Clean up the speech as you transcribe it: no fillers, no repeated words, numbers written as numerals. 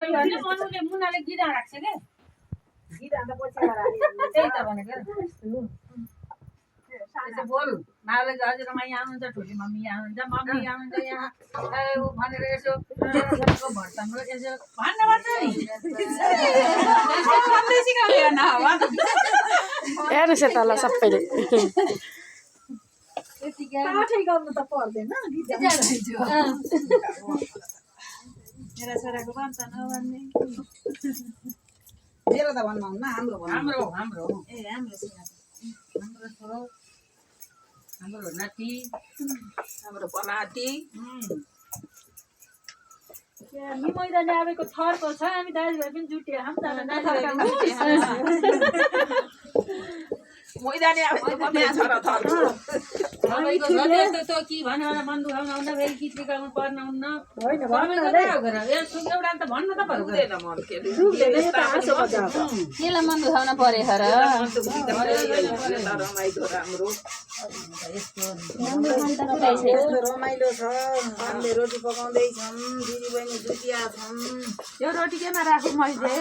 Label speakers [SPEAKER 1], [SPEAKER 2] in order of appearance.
[SPEAKER 1] मनुले मुनाले गिरा राख्छ के गिरा त पछि त्यही त भनेको त्यसो बोल नाले हजुर म यहाँ आउनुहुन्छ ठुली मम्मी यहाँ आउनुहुन्छ मम्मी आउनुहुन्छ यहाँ ऊ भनेर यसो को भर्ताम्रो यसो भन्न पर्छ नि भन्दै सिकाउने न हो
[SPEAKER 2] हेर्नुहोस् त ल सबैले
[SPEAKER 1] पाठै गर्नु त पर्दैन मेरा छोराको भन्छ नभन्ने मेरो त भन्नुहुन्न हाम्रो हाम्रो हाम्रो ए हाम्रो छोरा हाम्रो छोरो हाम्रो नाति हाम्रो पनाति नि मैदाले आवेको थरको छ हामी दाजुभाइ पनि जुटे हम त मैदाले आवेको छोरा थर तपाईँको घर त के भन्यो मन दुखाउन आउन फेरि कित्रिका पर्न हुन्न होइन एउटा त भन्न त पर्दैन मन
[SPEAKER 2] केलाई मन दुखाउन परे खर
[SPEAKER 1] रमाइलो छ हामीले रोटी पकाउँदैछौँ दिदी बहिनी जुटिया छौँ यो रोटी केमा राखौँ मैले